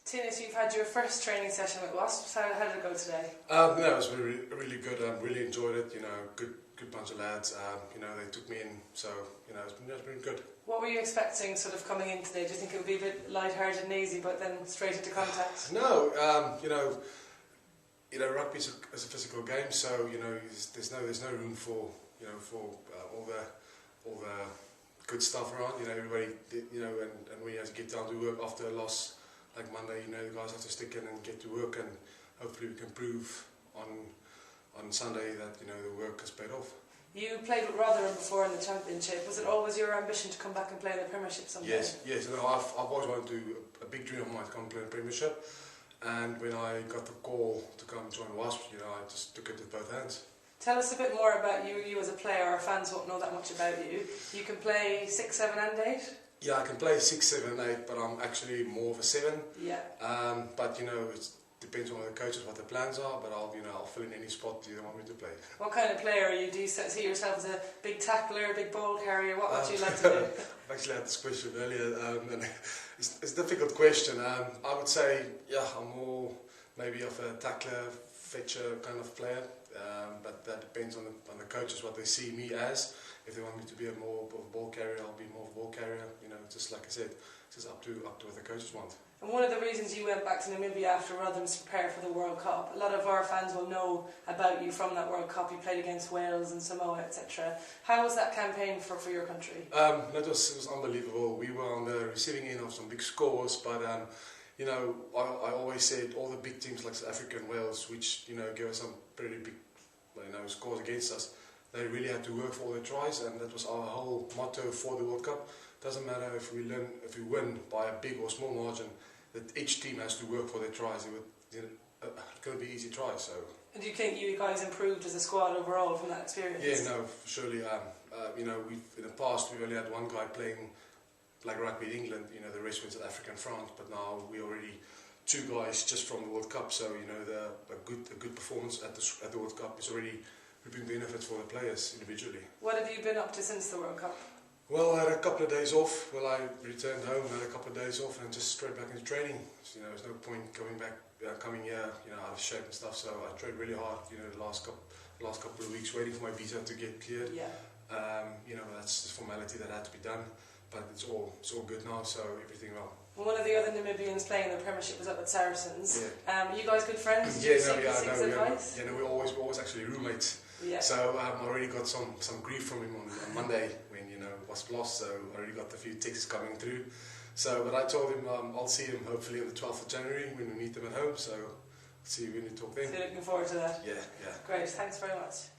Tinus, you've had your first training session with Wasps. How did it go today? No, it was really good. I really enjoyed it. Good bunch of lads. They took me in, so it's been good. What were you expecting, sort of coming in today? Do you think it would be a bit light-hearted and easy, but then straight into contact? No, rugby is a physical game, so there's no room for all the good stuff around. Everybody, and we have to get down to work after a loss. Like Monday, the guys have to stick in and get to work, and hopefully we can prove on Sunday that the work has paid off. You played with Rotherham before in the Championship. Was it always your ambition to come back and play in the Premiership someday? Yes. No, I've always wanted to. A big dream of mine to come and play in the Premiership, and when I got the call to come join Wasps, I just took it with both hands. Tell us a bit more about you as a player. Our fans won't know that much about you. You can play 6, 7 and 8? Yeah, I can play 6, 7, 8, but I'm actually more of a 7. Yeah. But it depends on the coaches what their plans are. But I'll fill in any spot they want me to play. What kind of player are you? Do you see yourself as a big tackler, big ball carrier? What would you like to do? I've actually had this question earlier, and it's a difficult question. I would say, I'm more maybe of a tackler, fetcher kind of player. But that depends on the coaches what they see me as. If they want me to be more of a ball carrier, I'll be more of a ball carrier. Just like I said, it's just up to what the coaches want. And one of the reasons you went back to Namibia after Rotherham to prepare for the World Cup, a lot of our fans will know about you from that World Cup. You played against Wales and Samoa, etc. How was that campaign for your country? It was unbelievable. We were on the receiving end of some big scores, but I always said all the big teams like South Africa and Wales, which gave us some pretty big scores against us, they really had to work for all their tries, and that was our whole motto for the World Cup. Doesn't matter if we win by a big or small margin, that each team has to work for their tries. It's going to be easy tries. So. And do you think you guys improved as a squad overall from that experience? Yeah, no, surely. We've in the past we only had one guy playing like rugby in England. The rest were in South Africa and France, but now we already 2 guys just from the World Cup. So a good performance at the World Cup is already reaping benefits for the players individually. What have you been up to since the World Cup? Well, I had a couple of days off. Well, I returned home, had a couple of days off, and just straight back into training. So, there's no point coming here, out of shape and stuff. So I trained really hard, the last couple of weeks, waiting for my visa to get cleared. Yeah. That's the formality that had to be done, but it's all good now. So everything well. One of the other Namibians playing in the Premiership was up at Saracens. Yeah. You guys good friends? We're always actually roommates. Yeah. So I already got some grief from him on Monday when Wasps lost. So I already got a few texts coming through. So, but I told him I'll see him hopefully on the 12th of January when we meet them at home. So see when we talk then. So you're looking forward to that. Yeah. Great. Thanks very much.